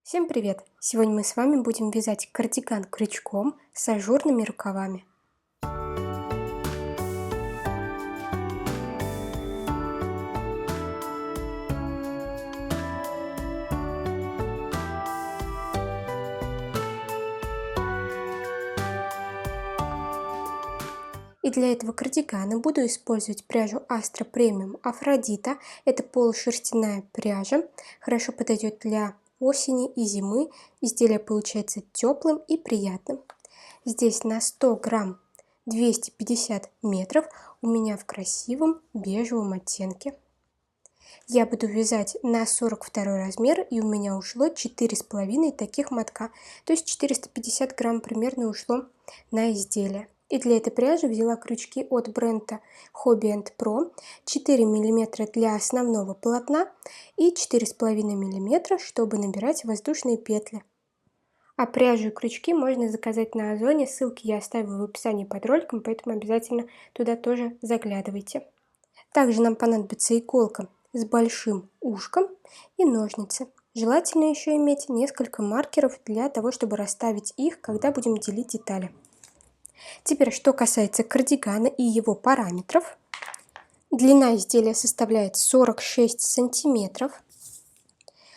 Всем привет! Сегодня мы с вами будем вязать кардиган крючком с ажурными рукавами. И для этого кардигана буду использовать пряжу Astra Premium Афродита. Это полушерстяная пряжа, хорошо подойдет для осени и зимы. Изделие получается теплым и приятным. Здесь на 100 грамм 250 метров, у меня в красивом бежевом оттенке. Я буду вязать на 42 размер, и у меня ушло 4,5 таких мотка, то есть 450 грамм примерно ушло на изделие. И для этой пряжи взяла крючки от бренда Hobby & Pro, 4 мм для основного полотна и 4,5 мм, чтобы набирать воздушные петли. А пряжу и крючки можно заказать на Озоне, ссылки я оставила в описании под роликом, поэтому обязательно туда тоже заглядывайте. Также нам понадобится иголка с большим ушком и ножницы. Желательно еще иметь несколько маркеров для того, чтобы расставить их, когда будем делить детали. Теперь, что касается кардигана и его параметров. Длина изделия составляет 46 сантиметров.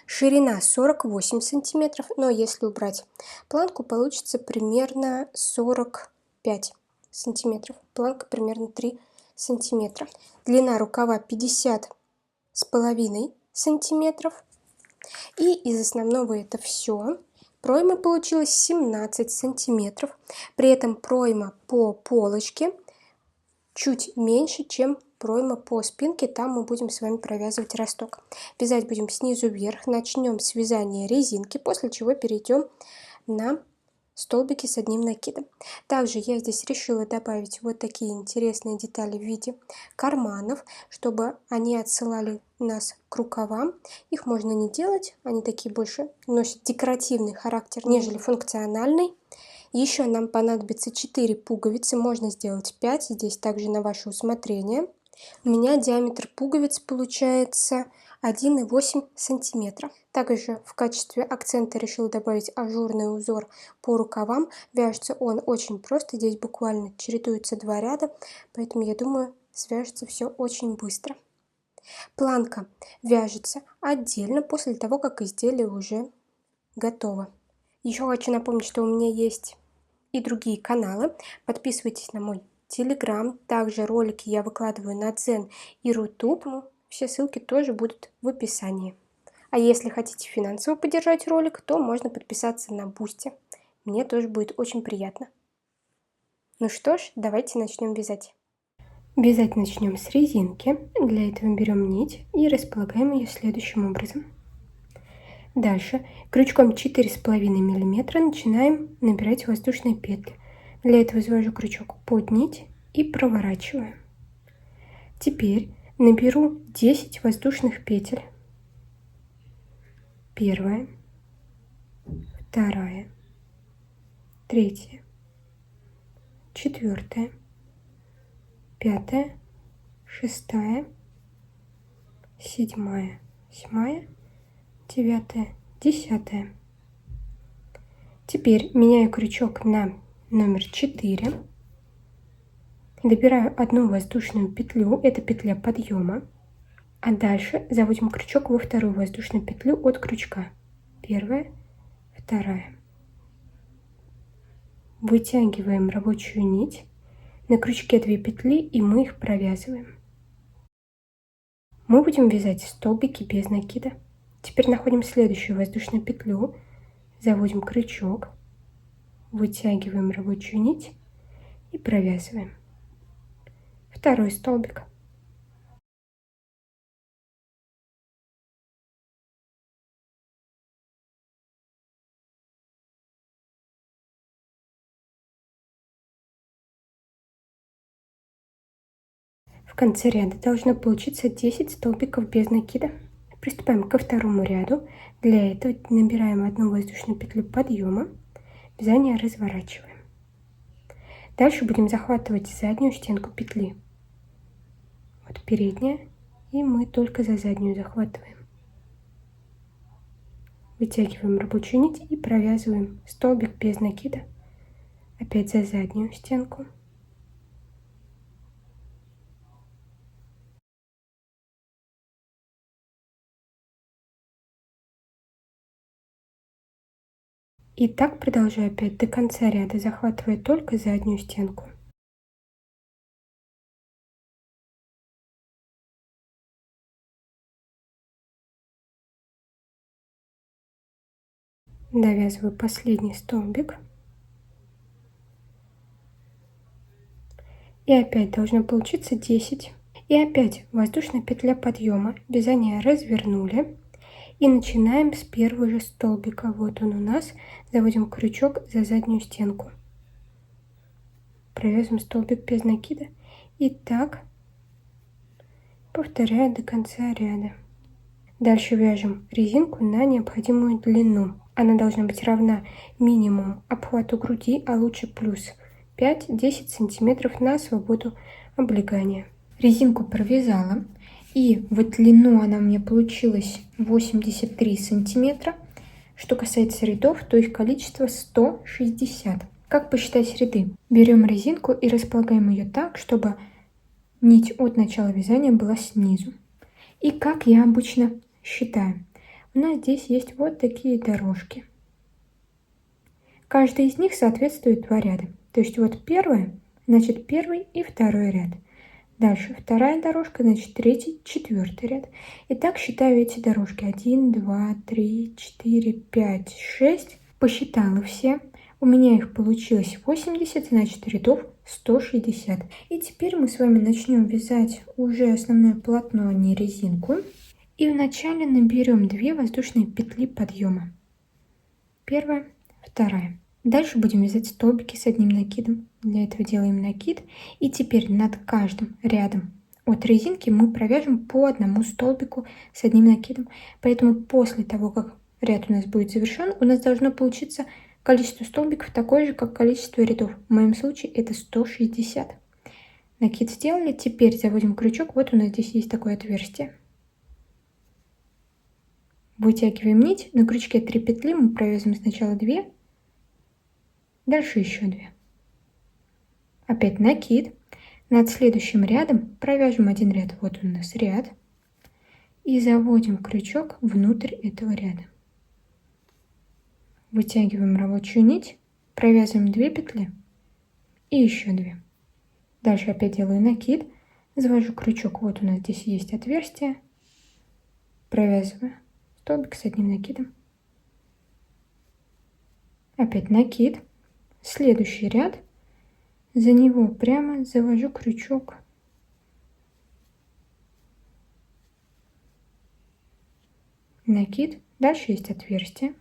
Ширина 48 сантиметров, но если убрать планку, получится примерно 45 сантиметров. Планка примерно 3 сантиметра. Длина рукава 50,5 сантиметров. И из основного это все. Пройма получилась 17 сантиметров. При этом пройма по полочке чуть меньше, чем пройма по спинке. Там мы будем с вами провязывать росток. Вязать будем снизу вверх. Начнем с вязания резинки, после чего перейдем на столбики с одним накидом. Также я здесь решила добавить вот такие интересные детали в виде карманов, чтобы они отсылали нас к рукавам. Их можно не делать, они такие больше носят декоративный характер, нежели функциональный. Еще нам понадобится 4 пуговицы, можно сделать 5, здесь также на ваше усмотрение. У меня диаметр пуговиц получается 1,8 сантиметра. Также в качестве акцента решила добавить ажурный узор по рукавам. Вяжется он очень просто, здесь буквально чередуются 2 ряда, поэтому я думаю, свяжется все очень быстро. Планка вяжется отдельно после того, как изделие уже готово. Еще хочу напомнить, что у меня есть и другие каналы. Подписывайтесь на мой Telegram. Также ролики я выкладываю на Дзен и Рутуб. Все ссылки тоже будут в описании. А если хотите финансово поддержать ролик, то можно подписаться на Бусти. Мне тоже будет очень приятно. Ну что ж, давайте начнем вязать. Вязать начнем с резинки. Для этого берем нить и располагаем ее следующим образом. Дальше крючком 4,5 мм начинаем набирать воздушные петли. Для этого завожу крючок под нить и проворачиваю. Теперь наберу 10 воздушных петель. Первая, вторая, третья, четвертая, пятая, шестая, седьмая, 9, 10. Теперь меняю крючок на номер 4. Добираю одну воздушную петлю, это петля подъема. А дальше заводим крючок во вторую воздушную петлю от крючка. Первая, вторая. Вытягиваем рабочую нить. На крючке 2 петли, и мы их провязываем. Мы будем вязать столбики без накида. Теперь находим следующую воздушную петлю, заводим крючок, вытягиваем рабочую нить и провязываем. Второй столбик. В конце ряда должно получиться 10 столбиков без накида. Приступаем ко второму ряду. Для этого набираем одну воздушную петлю подъема, вязание разворачиваем. Дальше будем захватывать заднюю стенку петли. Вот передняя, и мы только за заднюю захватываем. Вытягиваем рабочую нить и провязываем столбик без накида. Опять за заднюю стенку. И так продолжаю опять до конца ряда, захватывая только заднюю стенку. Довязываю последний столбик. И опять должно получиться 10. И опять воздушная петля подъема. Вязание развернули. И начинаем с первого же столбика. Вот он у нас. Заводим крючок за заднюю стенку. Провязываем столбик без накида. И так повторяю до конца ряда. Дальше вяжем резинку на необходимую длину. Она должна быть равна минимум обхвату груди, а лучше плюс 5-10 сантиметров на свободу облегания. Резинку провязала, и в длину она у меня получилась 83 сантиметра. Что касается рядов, то их количество 160. Как посчитать ряды? Берем резинку и располагаем ее так, чтобы нить от начала вязания была снизу. И как я обычно считаю, у нас здесь есть вот такие дорожки. Каждый из них соответствует 2 ряда. То есть вот первая, значит первый и второй ряд. Дальше вторая дорожка, значит третий, четвертый ряд. И так считаю эти дорожки. 1, 2, 3, 4, 5, 6. Посчитала все. У меня их получилось 80, значит рядов 160. И теперь мы с вами начнем вязать уже основное полотно, а не резинку. И вначале наберем 2 воздушные петли подъема. Первая, вторая. Дальше будем вязать столбики с одним накидом. Для этого делаем накид. И теперь над каждым рядом от резинки мы провяжем по одному столбику с одним накидом. Поэтому после того, как ряд у нас будет завершен, у нас должно получиться количество столбиков такое же, как количество рядов. В моем случае это 160. Накид сделали. Теперь заводим крючок. Вот у нас здесь есть такое отверстие. Вытягиваем нить. На крючке 3 петли. Мы провязываем сначала 2. Дальше еще 2. Опять накид. Над следующим рядом провяжем один ряд. Вот у нас ряд. И заводим крючок внутрь этого ряда. Вытягиваем рабочую нить. Провязываем 2 петли. И еще 2. Дальше опять делаю накид. Завожу крючок. Вот у нас здесь есть отверстие. Провязываю столбик с одним накидом. Опять накид. Следующий ряд. За него прямо завожу крючок. Накид. Дальше есть отверстие.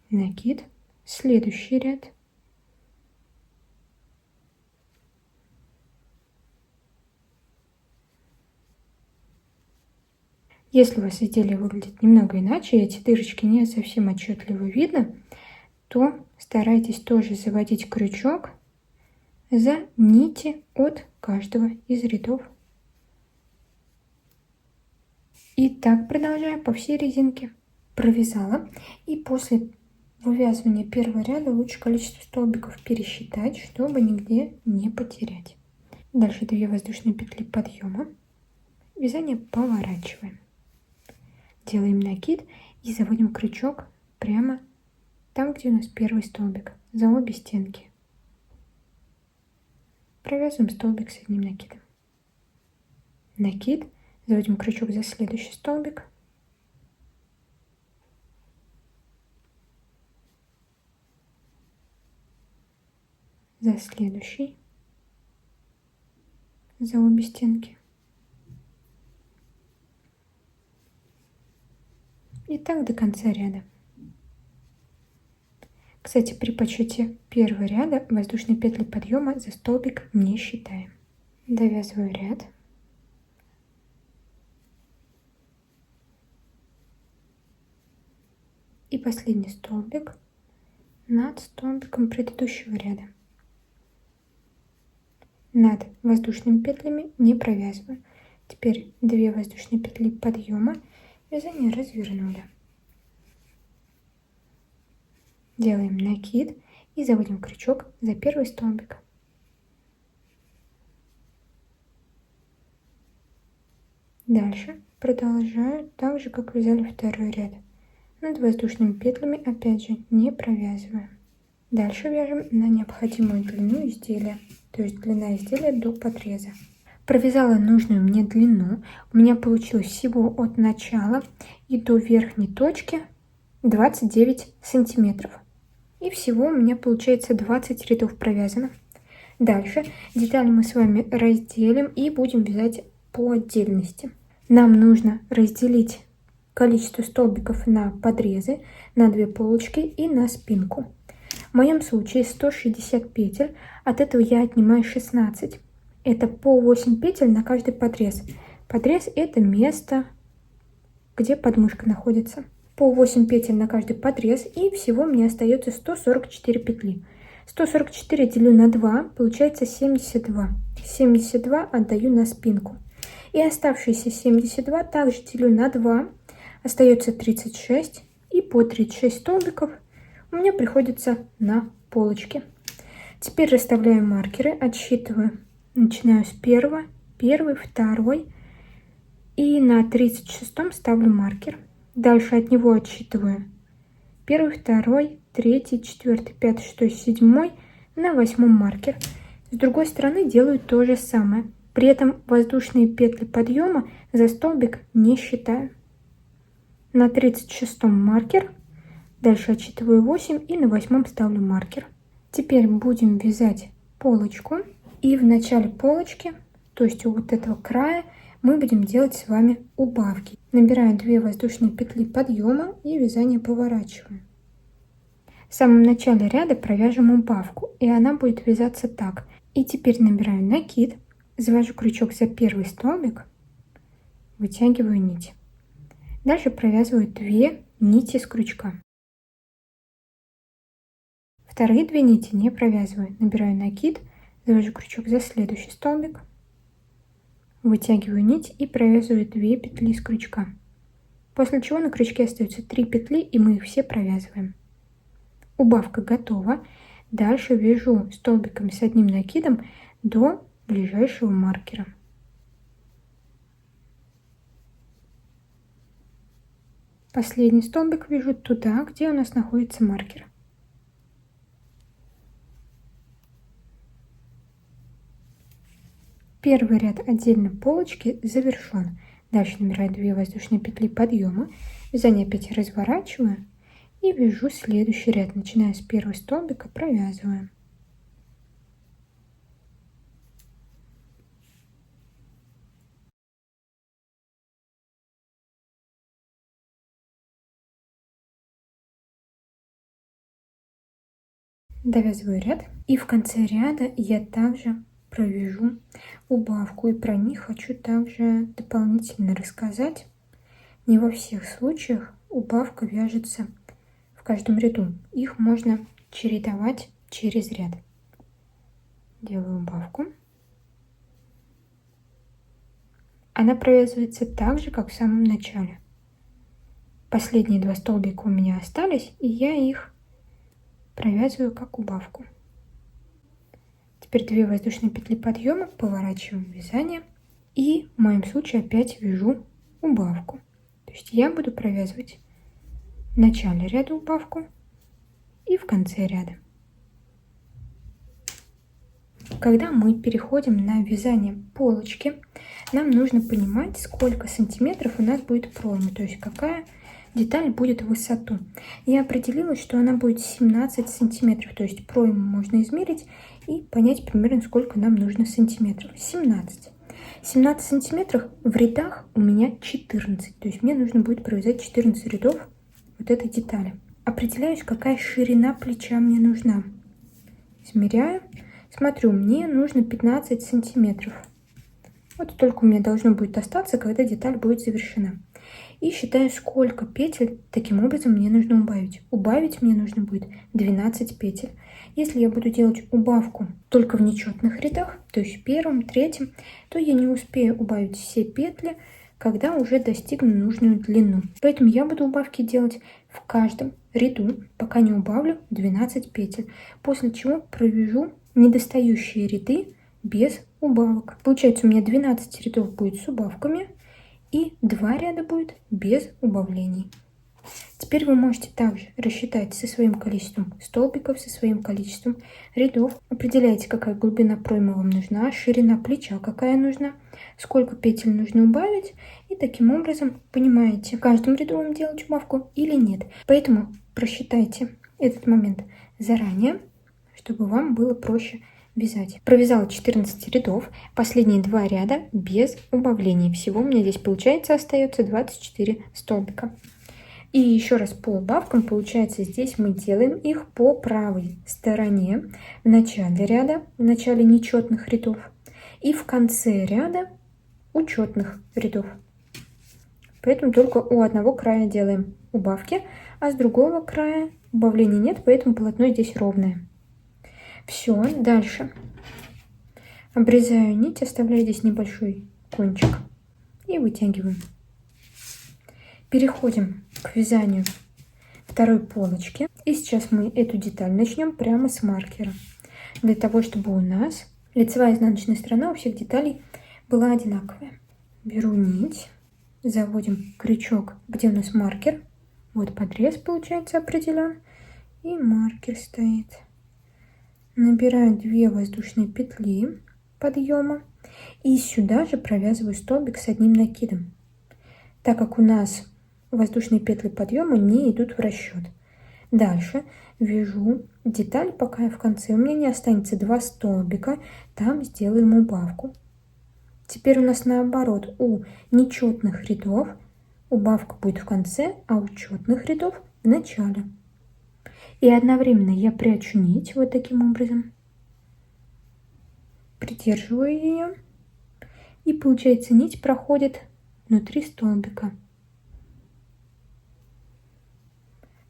Накид. Следующий ряд. Если у вас изделие выглядит немного иначе, эти дырочки не совсем отчетливо видно, то старайтесь тоже заводить крючок за нити от каждого из рядов. И так продолжаю по всей резинке. Провязала. И после вывязывания первого ряда лучше количество столбиков пересчитать, чтобы нигде не потерять. Дальше 2 воздушные петли подъема. Вязание поворачиваем. Делаем накид и заводим крючок прямо там, где у нас первый столбик, за обе стенки. Провязываем столбик с одним накидом. Накид, заводим крючок за следующий столбик. За следующий, за обе стенки. И так до конца ряда. Кстати, при подсчете первого ряда воздушные петли подъема за столбик не считаем. Довязываю ряд. И последний столбик над столбиком предыдущего ряда. Над воздушными петлями не провязываю. Теперь 2 воздушные петли подъема, вязание развернули. Делаем накид и заводим крючок за первый столбик. Дальше продолжаю так же, как вязали второй ряд. Над воздушными петлями опять же не провязываем. Дальше вяжем на необходимую длину изделия, то есть длина изделия до подреза. Провязала нужную мне длину. У меня получилось всего от начала и до верхней точки 29 сантиметров. И всего у меня получается 20 рядов провязано. Дальше детали мы с вами разделим и будем вязать по отдельности. Нам нужно разделить количество столбиков на подрезы, на 2 полочки и на спинку. В моем случае 160 петель, от этого я отнимаю 16. Это по 8 петель на каждый подрез. Подрез — это место, где подмышка находится. По 8 петель на каждый подрез, и всего мне остается 144 петли. 144 делю на 2, получается 72. 72 отдаю на спинку. И оставшиеся 72 также делю на 2, остается 36. И по 36 столбиков у меня приходится на полочки. Теперь расставляю маркеры, отсчитываю. Начинаю с первого, первый, второй. И на 36 ставлю маркер. Дальше от него отсчитываю первый, второй, третий, четвертый, пятый, шестой, седьмой. На 8 маркер. С другой стороны делаю то же самое. При этом воздушные петли подъема за столбик не считаю. На 36 маркер. Дальше отсчитываю 8 и на 8 ставлю маркер. Теперь будем вязать полочку. И в начале полочки, то есть у вот этого края, мы будем делать с вами убавки. Набираю 2 воздушные петли подъема и вязание поворачиваю. В самом начале ряда провяжем убавку, и она будет вязаться так. И теперь набираю накид, завожу крючок за первый столбик, вытягиваю нить. Дальше провязываю 2 нити с крючка. Вторые 2 нити не провязываю. Набираю накид, завожу крючок за следующий столбик, вытягиваю нить и провязываю 2 петли с крючка. После чего на крючке остаются 3 петли, и мы их все провязываем. Убавка готова. Дальше вяжу столбиками с одним накидом до ближайшего маркера. Последний столбик вяжу туда, где у нас находится маркер. Первый ряд отдельной полочки завершен. Дальше набираю 2 воздушные петли подъема, вязание опять разворачиваю и вяжу следующий ряд. Начиная с первого столбика, провязываю. Довязываю ряд, и в конце ряда я также провяжу убавку, и про них хочу также дополнительно рассказать. Не во всех случаях убавка вяжется в каждом ряду. Их можно чередовать через ряд. Делаю убавку. Она провязывается так же, как в самом начале. Последние 2 столбика у меня остались, и я их провязываю как убавку. Теперь 2 воздушные петли подъема, поворачиваем вязание, и в моем случае опять вяжу убавку. То есть я буду провязывать в начале ряда убавку и в конце ряда. Когда мы переходим на вязание полочки, нам нужно понимать, сколько сантиметров у нас будет пройма, то есть какая деталь будет в высоту. Я определила, что она будет 17 сантиметров, то есть пройму можно измерить и понять примерно, сколько нам нужно сантиметров. 17 сантиметров в рядах у меня 14, то есть мне нужно будет провязать 14 рядов вот этой детали. Определяюсь, какая ширина плеча мне нужна. Измеряю, смотрю, мне нужно 15 сантиметров. Вот столько у меня должно будет остаться, когда деталь будет завершена. и считаю, сколько петель таким образом мне нужно убавить. Убавить мне нужно будет 12 петель. Если я буду делать убавку только в нечетных рядах, то есть в первом, третьем, то я не успею убавить все петли, когда уже достигну нужную длину. Поэтому я буду убавки делать в каждом ряду, пока не убавлю 12 петель, после чего провяжу недостающие ряды без убавок. Получается, у меня 12 рядов будет с убавками и 2 ряда будет без убавлений. Теперь вы можете также рассчитать со своим количеством столбиков, со своим количеством рядов. Определяйте, какая глубина проймы вам нужна, ширина плеча какая нужна, сколько петель нужно убавить. И таким образом понимаете, в каждом ряду вам делать убавку или нет. Поэтому просчитайте этот момент заранее, чтобы вам было проще вязать. Провязала 14 рядов, последние 2 ряда без убавлений. Всего у меня здесь получается остается 24 столбика. И еще раз по убавкам, получается, здесь мы делаем их по правой стороне в начале ряда, в начале нечетных рядов и в конце ряда учетных рядов. Поэтому только у одного края делаем убавки, а с другого края убавлений нет, поэтому полотно здесь ровное. Все, дальше обрезаю нить, оставляю здесь небольшой кончик и вытягиваю. Переходим к вязанию второй полочки. И сейчас мы эту деталь начнем прямо с маркера. Для того, чтобы у нас лицевая и изнаночная сторона у всех деталей была одинаковая. Беру нить, заводим крючок, где у нас маркер. Вот подрез получается определен. И маркер стоит. Набираю 2 воздушные петли подъема. И сюда же провязываю столбик с одним накидом. Так как у нас воздушные петли подъема не идут в расчет. Дальше вяжу деталь, пока в конце у меня не останется 2 столбика, там сделаем убавку. Теперь у нас наоборот, у нечетных рядов убавка будет в конце, а у четных рядов в начале. И одновременно я прячу нить вот таким образом, придерживаю ее, и получается нить проходит внутри столбика,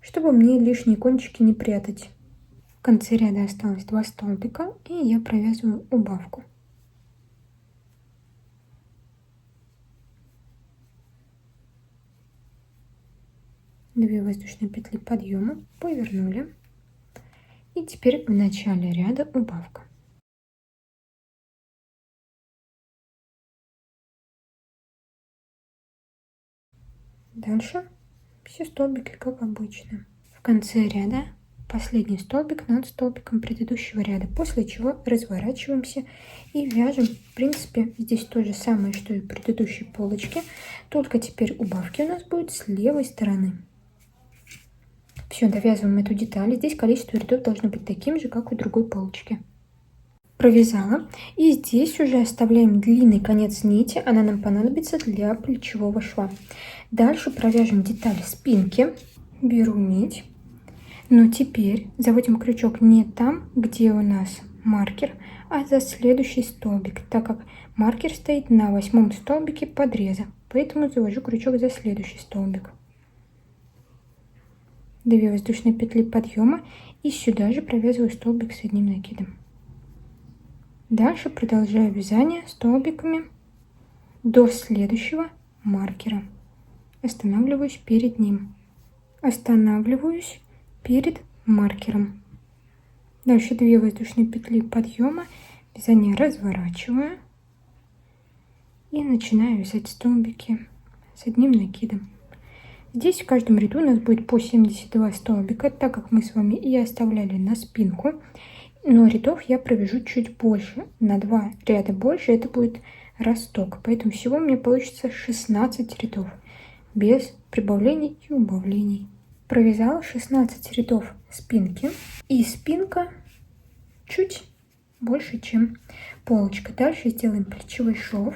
чтобы мне лишние кончики не прятать. В конце ряда осталось 2 столбика, и я провязываю убавку. Две воздушные петли подъема, повернули. И теперь в начале ряда убавка. Дальше все столбики как обычно. В конце ряда последний столбик над столбиком предыдущего ряда, после чего разворачиваемся и вяжем. В принципе, здесь то же самое, что и в предыдущей полочке, только теперь убавки у нас будут с левой стороны. Все, довязываем эту деталь. Здесь количество рядов должно быть таким же, как у другой полочки. Провязала. И здесь уже оставляем длинный конец нити. Она нам понадобится для плечевого шва. Дальше провяжем деталь спинки. Беру нить. Но теперь заводим крючок не там, где у нас маркер, а за следующий столбик, так как маркер стоит на 8 столбике подреза. Поэтому завожу крючок за следующий столбик. 2 воздушные петли подъема и сюда же провязываю столбик с одним накидом. Дальше продолжаю вязание столбиками до следующего маркера. Останавливаюсь перед ним. Останавливаюсь перед маркером. Дальше 2 воздушные петли подъема, вязание разворачиваю и начинаю вязать столбики с одним накидом. Здесь в каждом ряду у нас будет по 72 столбика, так как мы с вами и оставляли на спинку. Но рядов я провяжу чуть больше, на 2 ряда больше, это будет росток. Поэтому всего у меня получится 16 рядов, без прибавлений и убавлений. Провязала 16 рядов спинки, и спинка чуть больше, чем полочка. Дальше сделаем плечевой шов.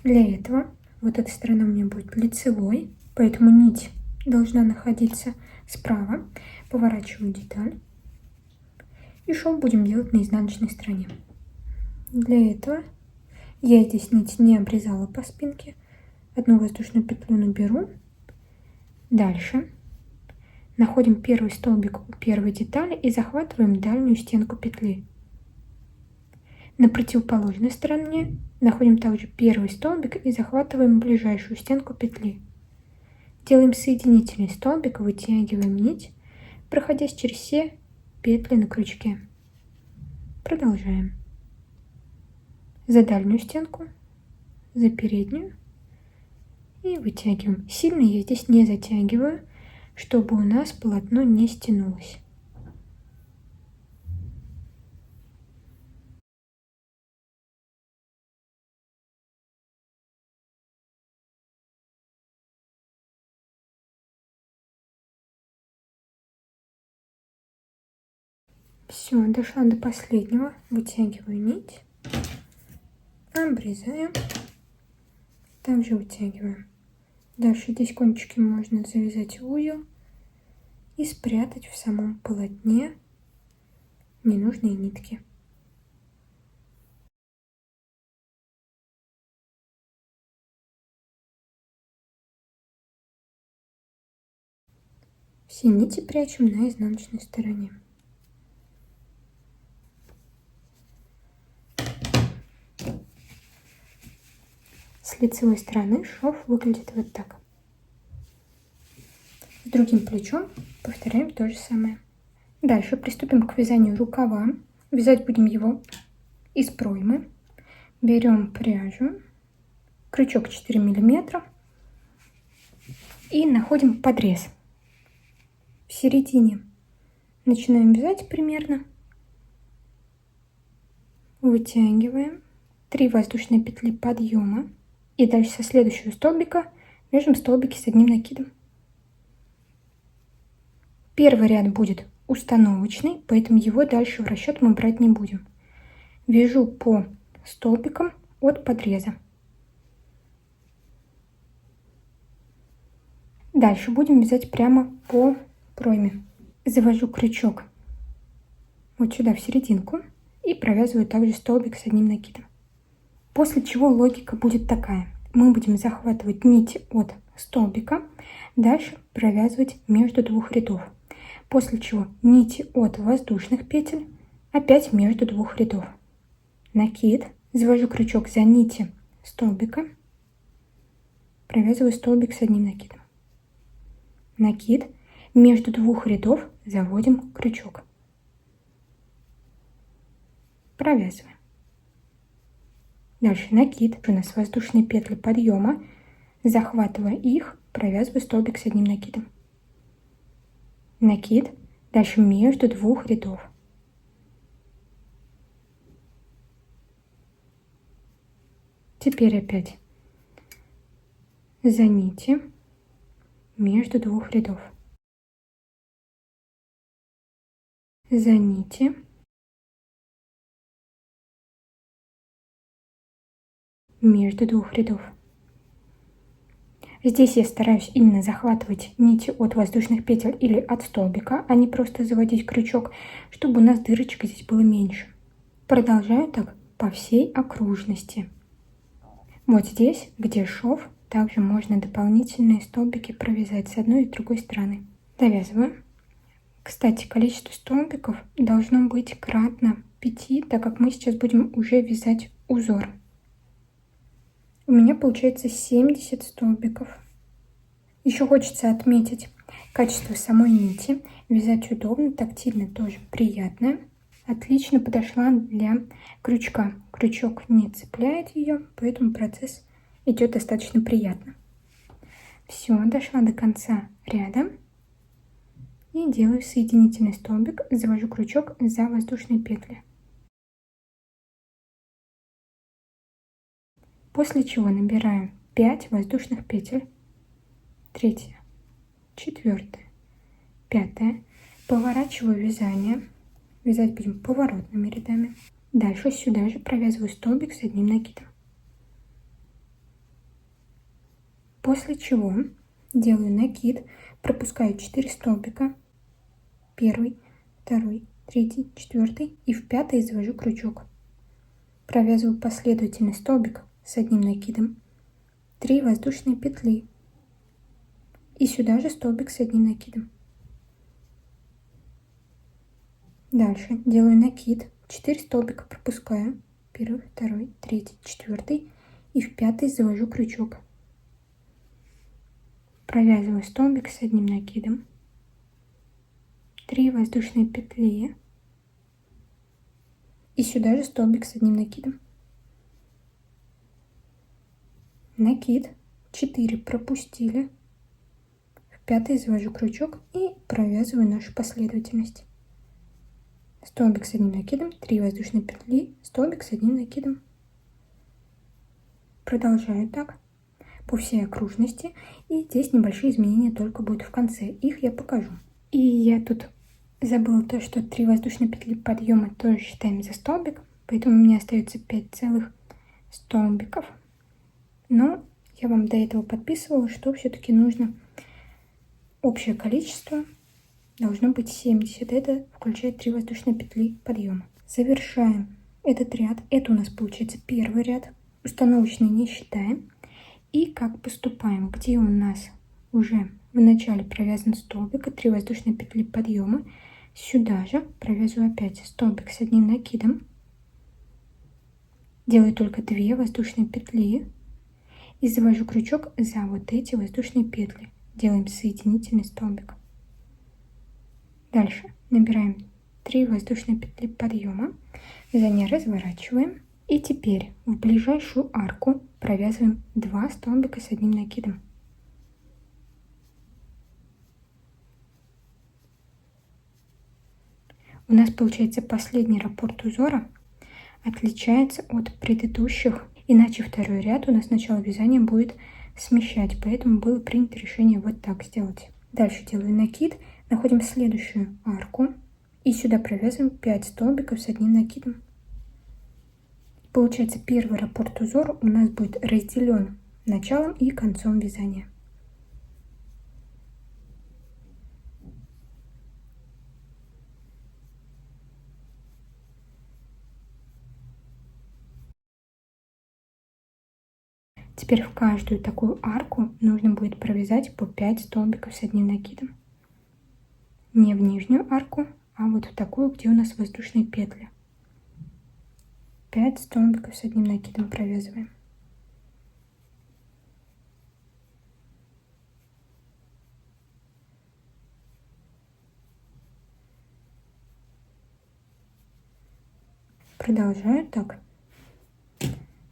Для этого вот эта сторона у меня будет лицевой, поэтому нить должна находиться справа. Поворачиваю деталь. И шов будем делать на изнаночной стороне. Для этого я здесь нить не обрезала по спинке. Одну воздушную петлю наберу Дальше находим первый столбик у первой детали и захватываем дальнюю стенку петли. На противоположной стороне находим также первый столбик и захватываем ближайшую стенку петли. Делаем соединительный столбик, вытягиваем нить, проходясь через все петли на крючке. Продолжаем. За дальнюю стенку, за переднюю и вытягиваем. Сильно я здесь не затягиваю, чтобы у нас полотно не стянулось. Все, дошла до последнего, вытягиваю нить, обрезаем, также вытягиваем. Дальше здесь кончики можно завязать в узел и спрятать в самом полотне ненужные нитки. Все нити прячем на изнаночной стороне. С лицевой стороны шов выглядит вот так. С другим плечом повторяем то же самое. Дальше приступим к вязанию рукава. Вязать будем его из проймы. Берем пряжу, крючок 4 мм и находим подрез. В середине начинаем вязать примерно. Вытягиваем 3 воздушные петли подъема. И дальше со следующего столбика вяжем столбики с одним накидом. Первый ряд будет установочный, поэтому его дальше в расчет мы брать не будем. Вяжу по столбикам от подреза. Дальше будем вязать прямо по пройме. Завожу крючок вот сюда в серединку и провязываю также столбик с одним накидом. После чего логика будет такая. Мы будем захватывать нити от столбика, дальше провязывать между двух рядов. После чего нити от воздушных петель опять между двух рядов. Накид, завожу крючок за нити столбика, провязываю столбик с одним накидом. Накид, между двух рядов заводим крючок. Провязываем. Дальше накид, у нас воздушные петли подъема, захватывая их, провязываю столбик с одним накидом. Накид, дальше между двух рядов. Теперь опять за нити между двух рядов. За нити между двух рядов. Здесь я стараюсь именно захватывать нити от воздушных петель или от столбика, а не просто заводить крючок, чтобы у нас дырочек здесь было меньше. Продолжаю так по всей окружности. Вот здесь, где шов, также можно дополнительные столбики провязать с одной и другой стороны. Довязываю. Кстати, количество столбиков должно быть кратно 5, так как мы сейчас будем уже вязать узор. У меня получается 70 столбиков. Еще хочется отметить качество самой нити. Вязать удобно, тактильно тоже приятно. Отлично подошла для крючка. Крючок не цепляет ее, поэтому процесс идет достаточно приятно. Все, дошла до конца ряда. И делаю соединительный столбик, завожу крючок за воздушные петли. После чего набираю 5 воздушных петель. 3, 4, 5. Поворачиваю вязание. Вязать будем поворотными рядами. Дальше сюда же провязываю столбик с одним накидом. После чего делаю накид, пропускаю 4 столбика. 1, 2, 3, 4 и в 5 завожу крючок. Провязываю последовательный столбик с одним накидом, 3 воздушные петли, И сюда же столбик с одним накидом. Дальше делаю накид, 4 столбика пропускаю, 1, 2, 3, 4 и в 5 завожу крючок. Провязываю столбик с одним накидом, 3 воздушные петли и сюда же столбик с одним накидом. Накид, 4 пропустили, в 5 завожу крючок и провязываю нашу последовательность. Столбик с одним накидом, 3 воздушные петли, столбик с одним накидом. Продолжаю так по всей окружности. И здесь небольшие изменения только будут в конце. Их я покажу. И я тут забыла то, что 3 воздушные петли подъема тоже считаем за столбик. Поэтому у меня остается 5 целых столбиков. Но я вам до этого подписывала, что все-таки нужно общее количество должно быть 70. Это включает 3 воздушные петли подъема. Завершаем этот ряд. Это у нас получается первый ряд. Установочный не считаем. И как поступаем? Где у нас уже в начале провязан столбик и 3 воздушные петли подъема, сюда же провязываю опять столбик с одним накидом. Делаю только 2 воздушные петли и завожу крючок за вот эти воздушные петли. Делаем соединительный столбик. Дальше набираем 3 воздушные петли подъема, за ней разворачиваем. И теперь в ближайшую арку провязываем 2 столбика с одним накидом. У нас получается последний раппорт узора отличается от предыдущих, иначе второй ряд у нас начало вязания будет смещать, поэтому было принято решение вот так сделать. Дальше делаю накид, находим следующую арку и сюда провязываем 5 столбиков с одним накидом. Получается, первый раппорт узора у нас будет разделен началом и концом вязания. Теперь в каждую такую арку нужно будет провязать по 5 столбиков с одним накидом. Не в нижнюю арку, а вот в такую, где у нас воздушные петли. 5 столбиков с одним накидом провязываем. Продолжаю так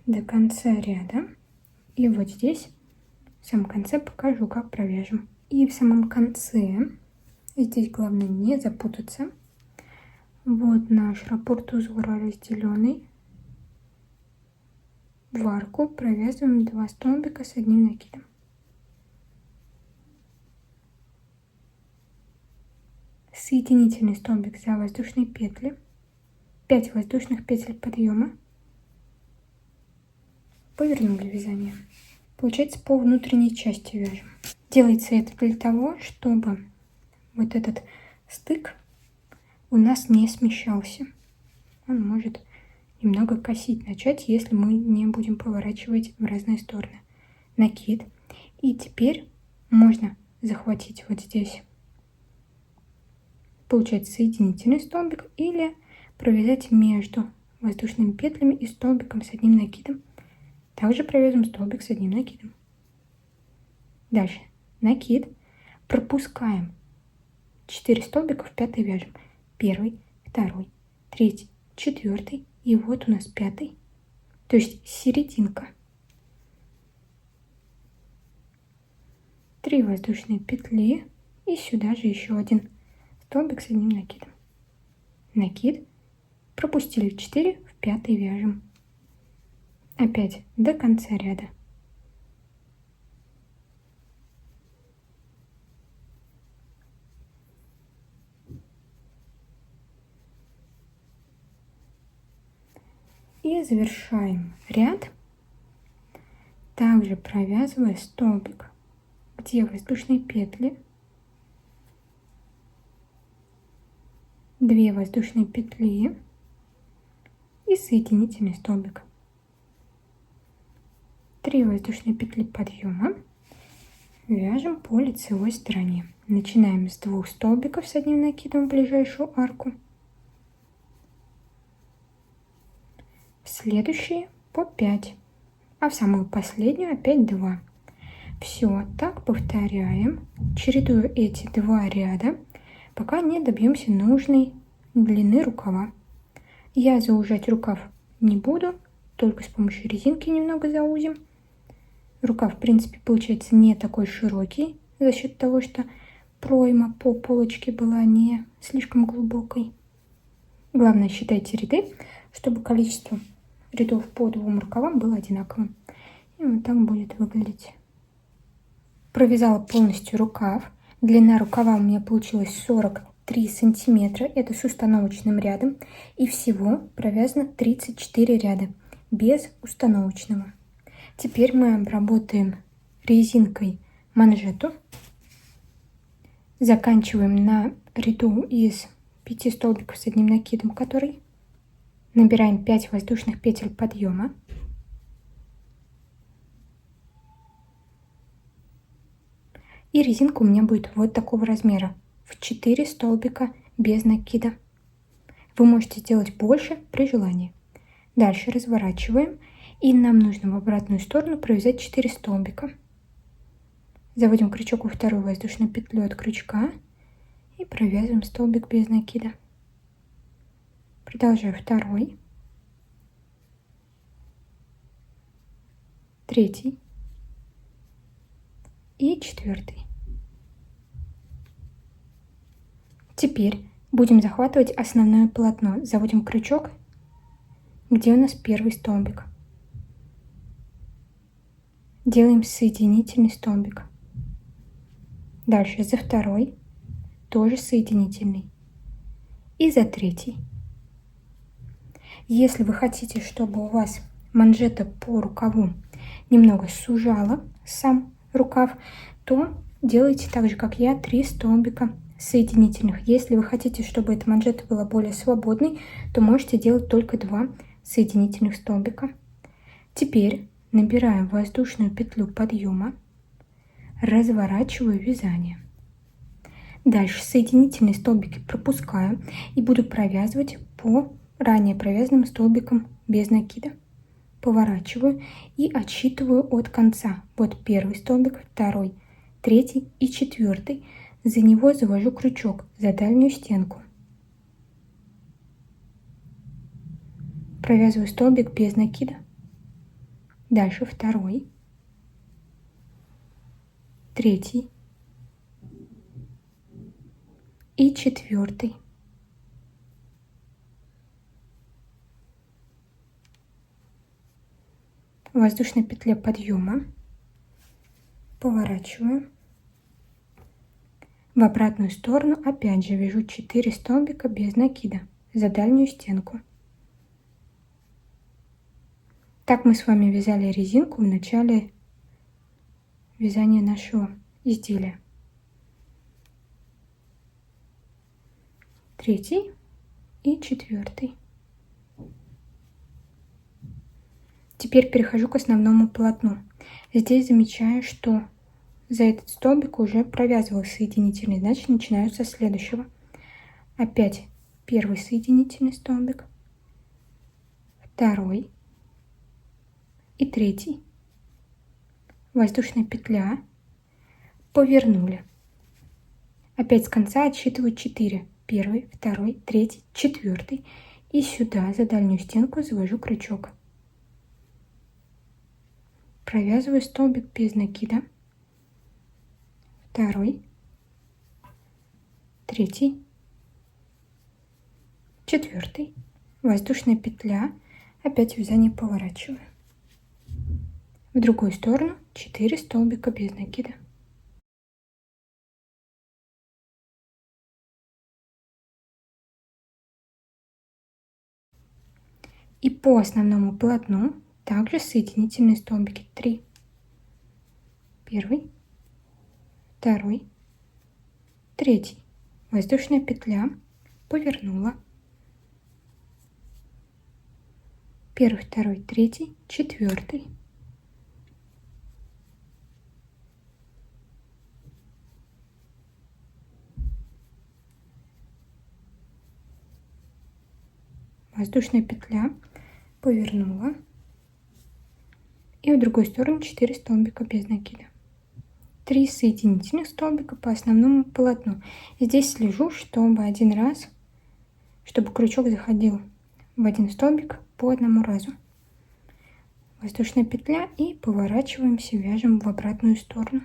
до конца ряда. И вот здесь, в самом конце, покажу, как провяжем. И в самом конце, здесь главное не запутаться. Вот наш раппорт узора разделенный. В арку провязываем 2 столбика с одним накидом. Соединительный столбик за воздушные петли, 5 воздушных петель подъема, повернули вязание. Получается, по внутренней части вяжем. Делается это для того, чтобы вот этот стык у нас не смещался. Он может немного косить начать, если мы не будем поворачивать в разные стороны. Накид. И теперь можно захватить вот здесь, получается, соединительный столбик или провязать между воздушными петлями и столбиком с одним накидом. Также провязываем столбик с одним накидом. Дальше накид, пропускаем 4 столбика, в 5 вяжем 1, 2, 3, 4 и вот у нас 5, то есть серединка. 3 воздушные петли и сюда же еще один столбик с одним накидом. Накид, пропустили 4, в 5 вяжем опять до конца ряда. И завершаем ряд, также провязывая столбик, где воздушные петли, 2 воздушные петли и соединительный столбик, 3 воздушные петли подъема, Вяжем по лицевой стороне. Начинаем с 2 столбиков с одним накидом в ближайшую арку. В следующие по 5, а в самую последнюю опять 2. Все, так повторяем, чередуя эти 2 ряда, пока не добьемся нужной длины рукава. Я заужать рукав не буду, только с помощью резинки немного заузим. Рукав, в принципе, получается не такой широкий, за счет того, что пройма по полочке была не слишком глубокой. Главное, считайте ряды, чтобы количество рядов по 2 рукавам было одинаковым. И вот так будет выглядеть. Провязала полностью рукав. Длина рукава у меня получилась 43 сантиметра. Это с установочным рядом. И всего провязано 34 ряда без установочного. Теперь мы обработаем резинкой манжету. Заканчиваем на ряду из 5 столбиков с одним накидом, который набираем 5 воздушных петель подъема. И резинка у меня будет вот такого размера, в 4 столбика без накида. Вы можете сделать больше при желании. Дальше разворачиваем, и нам нужно в обратную сторону провязать 4 столбика. Заводим крючок во вторую воздушную петлю от крючка и провязываем столбик без накида. Продолжаю второй, третий и четвертый. Теперь будем захватывать основное полотно. Заводим крючок, где у нас первый столбик. Делаем соединительный столбик. Дальше за второй, тоже соединительный. И за третий. Если вы хотите, чтобы у вас манжета по рукаву немного сужала сам рукав, то делайте так же, как я, 3 столбика соединительных. Если вы хотите, чтобы эта манжета была более свободной, то можете делать только 2 соединительных столбика. Теперь набираю воздушную петлю подъема, разворачиваю вязание. Дальше соединительные столбики пропускаю и буду провязывать по ранее провязанным столбикам без накида. Поворачиваю и отсчитываю от конца. Вот первый столбик, второй, третий и четвертый. За него завожу крючок за дальнюю стенку. Провязываю столбик без накида. Дальше второй, третий и четвертый. В воздушной петле подъема поворачиваю. В обратную сторону опять же вяжу 4 столбика без накида за дальнюю стенку. Так мы с вами вязали резинку в начале вязания нашего изделия. Третий и четвертый. Теперь перехожу к основному полотну. Здесь замечаю, что за этот столбик уже провязывала соединительный, значит начинаю со следующего. Опять первый соединительный столбик, второй и третий. Воздушная петля, повернули. Опять с конца отсчитываю 4. Первый, второй, третий, четвертый. И сюда за дальнюю стенку завожу крючок. Провязываю столбик без накида. Второй, третий, четвертый. Воздушная петля. Опять вязание поворачиваю. В другую сторону 4 столбика без накида. И по основному полотну также соединительные столбики 3. Первый, второй, третий. Воздушная петля, повернула. Первый, второй, третий, четвертый. воздушная петля, повернула. И в другую сторону 4 столбика без накида. 3 соединительных столбика по основному полотну. Здесь слежу, чтобы один раз, чтобы крючок заходил в один столбик по одному разу. Воздушная петля и поворачиваемся, вяжем в обратную сторону.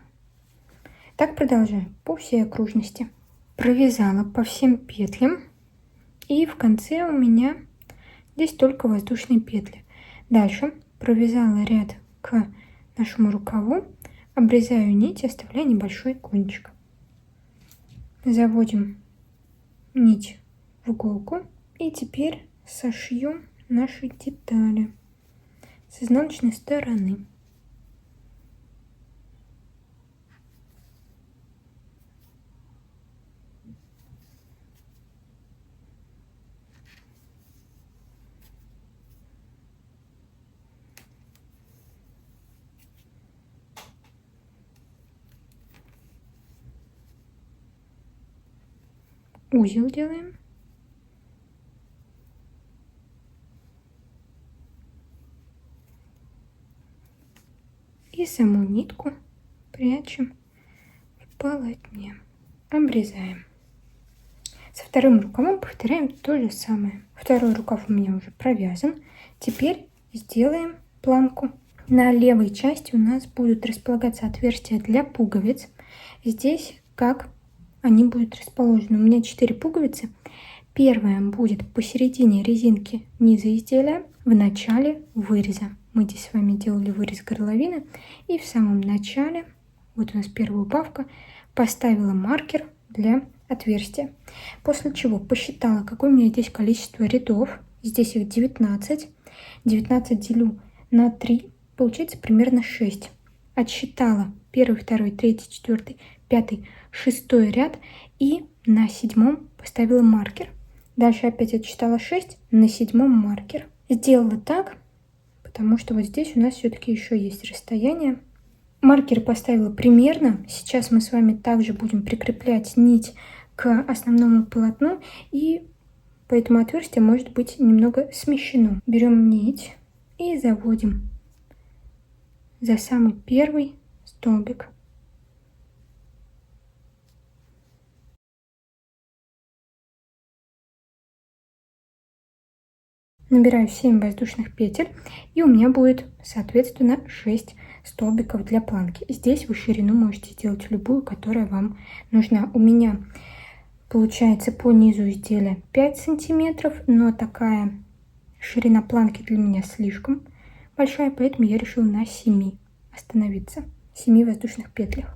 Так продолжаем по всей окружности. Провязала по всем петлям, и в конце у меня здесь только воздушные петли. Дальше провязала ряд к нашему рукаву, обрезаю нить, оставляя небольшой кончик. Заводим нить в иголку и теперь сошьем наши детали с изнаночной стороны. Узел делаем. И саму нитку прячем в полотне. Обрезаем. Со вторым рукавом повторяем то же самое. Второй рукав у меня уже провязан. Теперь сделаем планку. На левой части у нас будут располагаться отверстия для пуговиц. Здесь как они будут расположены. У меня 4 пуговицы. Первая будет посередине резинки низа изделия, в начале выреза. Мы здесь с вами делали вырез горловины. И в самом начале, вот у нас первая убавка, поставила маркер для отверстия. После чего посчитала, какое у меня здесь количество рядов. Здесь их 19. 19 делю на 3, получается примерно 6. Отсчитала 1, 2, 3, 4, 5, 6 ряд и на 7 поставила маркер. Дальше опять отсчитала 6, на 7 маркер. Сделала так, потому что вот здесь у нас все-таки еще есть расстояние. Маркер поставила примерно. Сейчас мы с вами также будем прикреплять нить к основному полотну, и поэтому отверстие может быть немного смещено. Берем нить и заводим за самый первый столбик. Набираю 7 воздушных петель, и у меня будет, соответственно, 6 столбиков для планки. Здесь вы ширину можете сделать любую, которая вам нужна. У меня получается по низу изделия 5 сантиметров, но такая ширина планки для меня слишком большая, поэтому я решила на 7 остановиться, 7 воздушных петлях.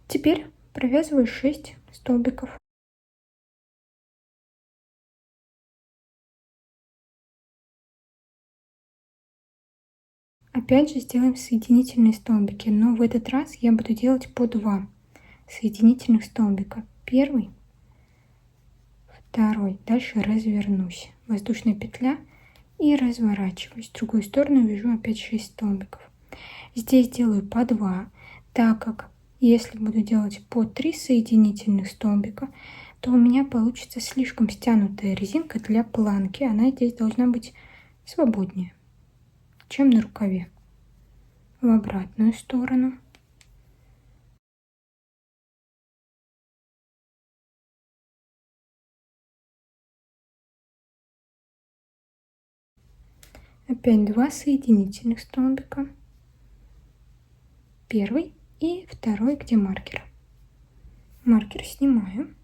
Теперь провязываю 6 столбиков. Опять же сделаем соединительные столбики, но в этот раз я буду делать по 2 соединительных столбика. Первый, второй. Дальше развернусь. Воздушная петля и разворачиваюсь. В другую сторону вяжу опять 6 столбиков. Здесь делаю по 2, так как если буду делать по 3 соединительных столбика, то у меня получится слишком стянутая резинка для планки. Она здесь должна быть свободнее, чем на рукаве. В обратную сторону. Опять 2 соединительных столбика. Первый и второй, где маркер. Маркер снимаю.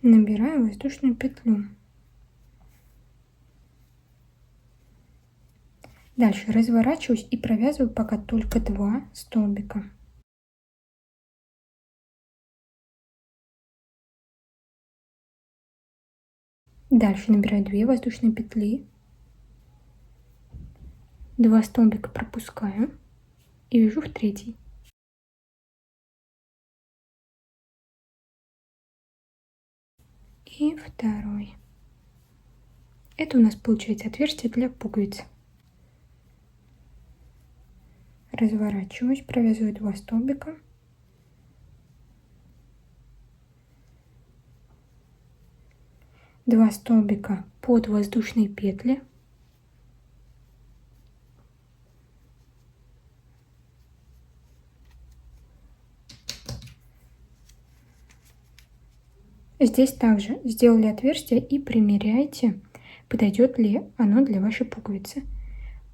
Набираю воздушную петлю. Дальше разворачиваюсь и провязываю пока только 2 столбика. Дальше набираю 2 воздушные петли. 2 столбика пропускаю и вяжу в третий. И второй. Это у нас получается отверстие для пуговиц. Разворачиваюсь, провязываю 2 столбика. 2 столбика под воздушные петли. Здесь также сделали отверстие и примеряйте, подойдет ли оно для вашей пуговицы.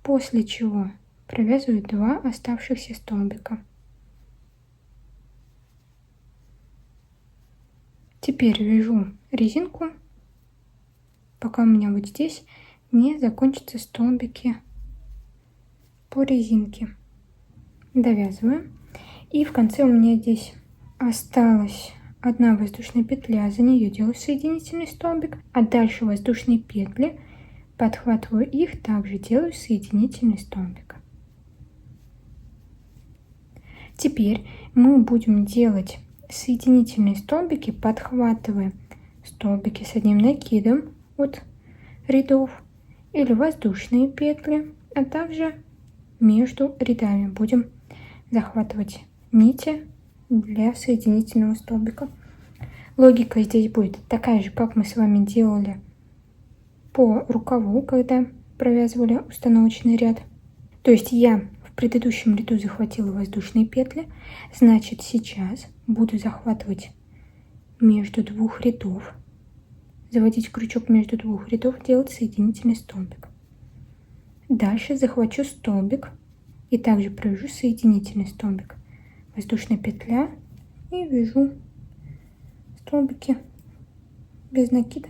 После чего провязываю 2 оставшихся столбика. Теперь вяжу резинку, пока у меня вот здесь не закончатся столбики по резинке. Довязываю. И в конце у меня здесь осталась 1 воздушная петля, за нее делаю соединительный столбик, а дальше воздушные петли, подхватываю их, также делаю соединительный столбик. Теперь мы будем делать соединительные столбики, подхватывая столбики с одним накидом от рядов или воздушные петли, а также между рядами будем захватывать нити для соединительного столбика. Логика здесь будет такая же, как мы с вами делали по рукаву, когда провязывали установочный ряд. То есть я в предыдущем ряду захватила воздушные петли, значит сейчас буду захватывать между 2 рядов, заводить крючок между 2 рядов, делать соединительный столбик. Дальше захвачу столбик и также провяжу соединительный столбик. Воздушная петля и вяжу столбики без накида.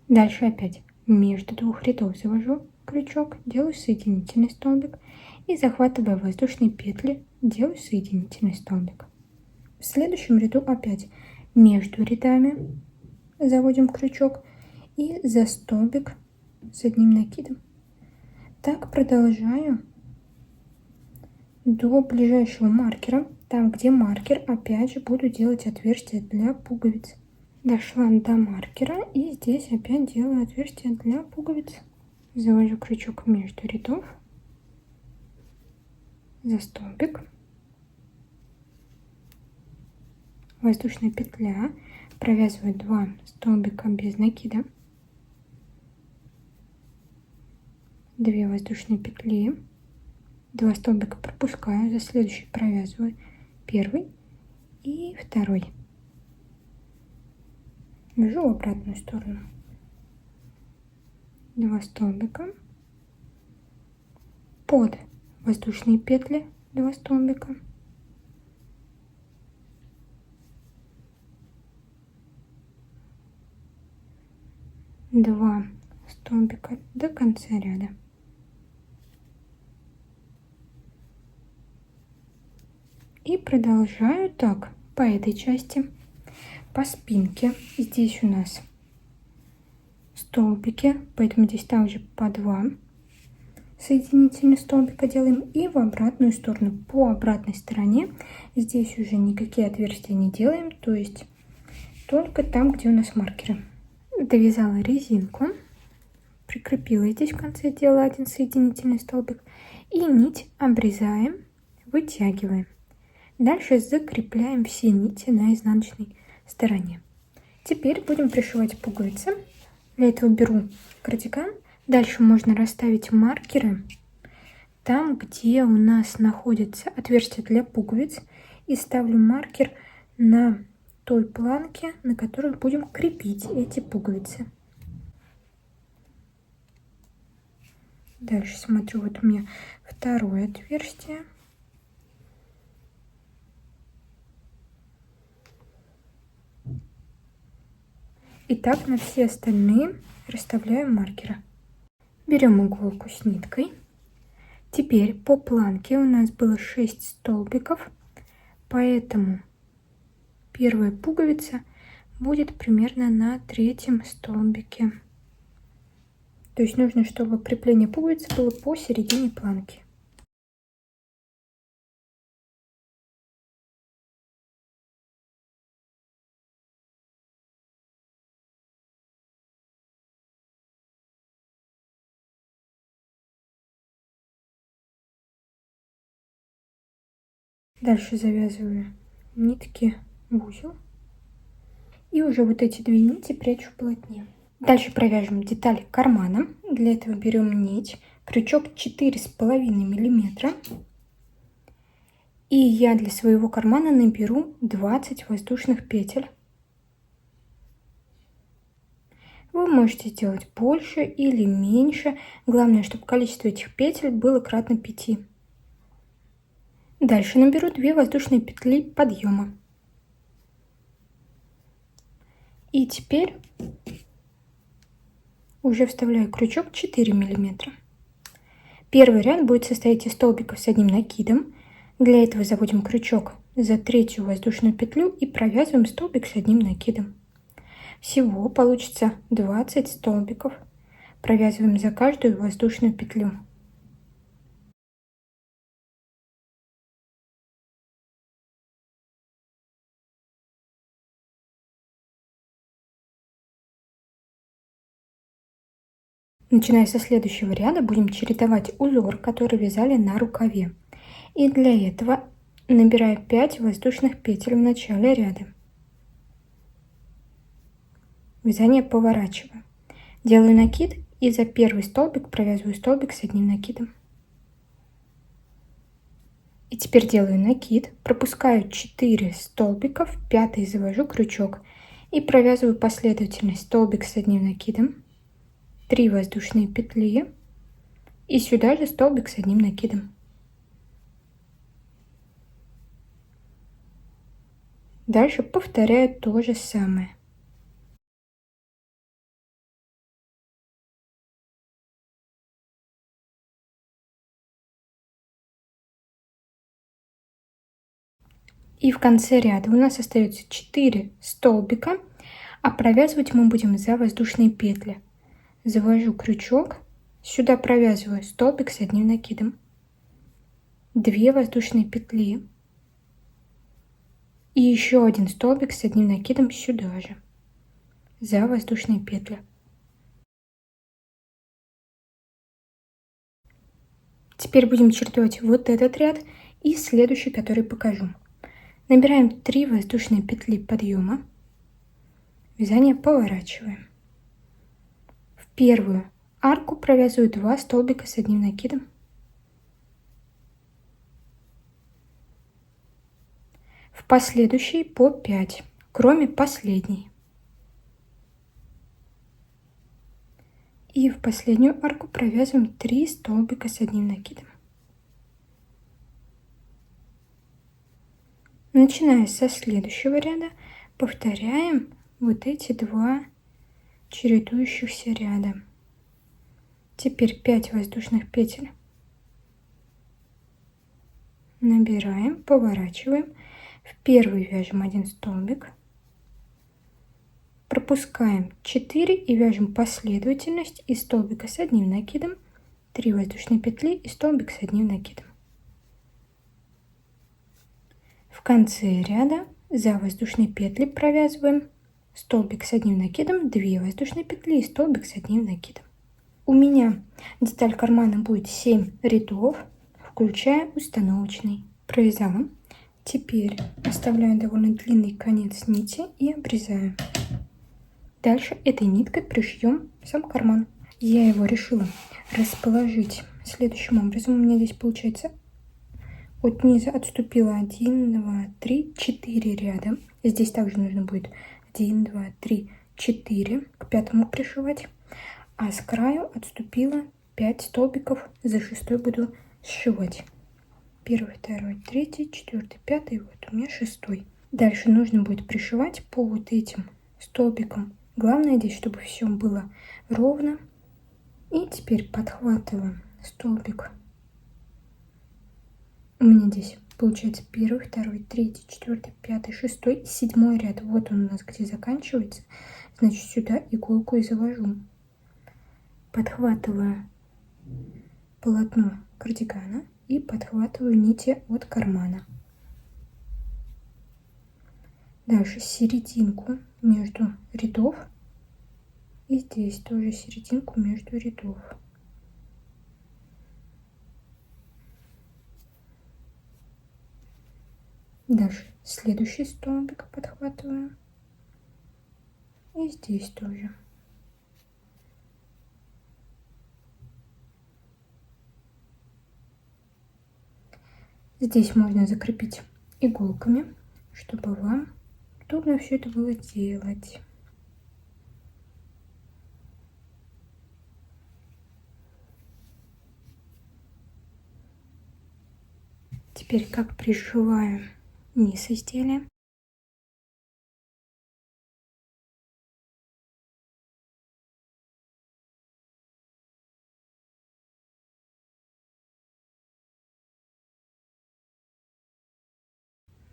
Дальше опять между 2 рядов завожу крючок, делаю соединительный столбик и, захватывая воздушные петли, делаю соединительный столбик. В следующем ряду опять между рядами заводим крючок и за столбик с одним накидом. Так продолжаю до ближайшего маркера. Там, где маркер, опять же буду делать отверстие для пуговиц. Дошла до маркера и здесь опять делаю отверстие для пуговиц. Завожу крючок между рядов, за столбик, воздушная петля, провязываю 2 столбика без накида, 2 воздушные петли, 2 столбика пропускаю, за следующий провязываю 1 и 2. Вяжу в обратную сторону. 2 столбика, под воздушные петли 2 столбика, два столбика до конца ряда. И продолжаю так по этой части. По спинке здесь у нас столбики, поэтому здесь также по 2 соединительных столбика делаем. И в обратную сторону, по обратной стороне, здесь уже никакие отверстия не делаем, то есть только там, где у нас маркеры. Довязала резинку, прикрепила здесь в конце, делала 1 соединительный столбик и нить обрезаем, вытягиваем. Дальше закрепляем все нити на изнаночной стороне. Теперь будем пришивать пуговицы. Для этого беру кардиган. Дальше можно расставить маркеры там, где у нас находится отверстие для пуговиц, и ставлю маркер на той планке, на которой будем крепить эти пуговицы. Дальше смотрю, вот у меня 2 отверстие. И так на все остальные расставляем маркеры. Берем иголку с ниткой. Теперь по планке у нас было 6 столбиков, поэтому первая пуговица будет примерно на 3-м столбике. То есть нужно, чтобы крепление пуговицы было посередине планки. Дальше завязываю нитки в узел. И уже вот эти две нити прячу в полотне. Дальше провяжем деталь кармана. Для этого берем нить, крючок 4,5 миллиметра. И я для своего кармана наберу 20 воздушных петель. Вы можете сделать больше или меньше. Главное, чтобы количество этих петель было кратно 5. Дальше наберу 2 воздушные петли подъема. И теперь уже вставляю крючок 4 миллиметра. Первый ряд будет состоять из столбиков с одним накидом. Для этого заводим крючок за третью воздушную петлю и провязываем столбик с одним накидом. Всего получится 20 столбиков. Провязываем за каждую воздушную петлю. Начиная со следующего ряда будем чередовать узор, который вязали на рукаве. И для этого набираю 5 воздушных петель в начале ряда. Вязание поворачиваю. Делаю накид и за первый столбик провязываю столбик с одним накидом. И теперь делаю накид, пропускаю 4 столбика, в 5-й завожу крючок и провязываю последовательность столбик с одним накидом, 3 воздушные петли и сюда же столбик с одним накидом. Дальше повторяю то же самое. И в конце ряда у нас остается 4 столбика, а провязывать мы будем за воздушные петли. Завожу крючок, сюда провязываю столбик с одним накидом, 2 воздушные петли и еще один столбик с одним накидом сюда же, за воздушные петли. Теперь будем чередовать вот этот ряд и следующий, который покажу. Набираем 3 воздушные петли подъема, вязание поворачиваем. В первую арку провязываю 2 столбика с одним накидом, в последующие по 5, кроме последней. И в последнюю арку провязываем 3 столбика с одним накидом. Начиная со следующего ряда повторяем вот эти 2 чередующихся ряда. Теперь 5 воздушных петель. Набираем, поворачиваем. В первый вяжем 1 столбик. Пропускаем 4 и вяжем последовательность из столбика с одним накидом, 3 воздушные петли и столбик с одним накидом. В конце ряда за воздушные петли провязываем столбик с одним накидом, 2 воздушные петли и столбик с одним накидом. У меня деталь кармана будет 7 рядов, включая установочный. Провязала. Теперь оставляю довольно длинный конец нити и обрезаю. Дальше этой ниткой пришьем сам карман. Я его решила расположить следующим образом. У меня здесь получается от низа отступила 1, 2, 3, 4 ряда. Здесь также нужно будет 1, 2, 3, 4 к 5-му пришивать. А с краю отступила 5 столбиков. За 6-й буду сшивать. 1, 2, 3, 4, 5. Вот у меня 6-й. Дальше нужно будет пришивать по вот этим столбикам. Главное здесь, чтобы все было ровно. И теперь подхватываем столбик. У меня здесь получается 1, 2, 3, 4, 5, 6, 7 ряд. Вот он у нас где заканчивается. Значит, сюда иголку и завожу. Подхватываю полотно кардигана и подхватываю нити от кармана. Дальше серединку между рядов. И здесь тоже серединку между рядов. Дальше следующий столбик подхватываю. И здесь тоже. Здесь можно закрепить иголками, чтобы вам удобно все это было делать. Теперь как пришиваем низ изделия.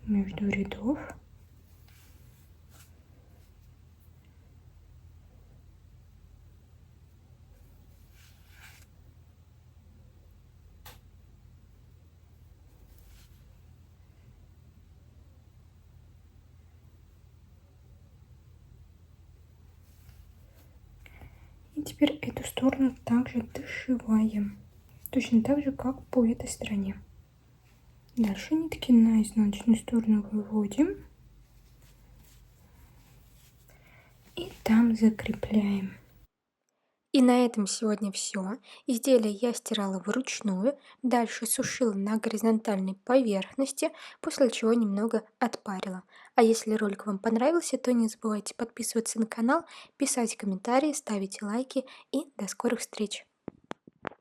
Между рядов. И теперь эту сторону также дошиваем. Точно так же, как по этой стороне. Дальше нитки на изнаночную сторону выводим. И там закрепляем. И на этом сегодня все. Изделие я стирала вручную, дальше сушила на горизонтальной поверхности, после чего немного отпарила. А если ролик вам понравился, то не забывайте подписываться на канал, писать комментарии, ставить лайки и до скорых встреч!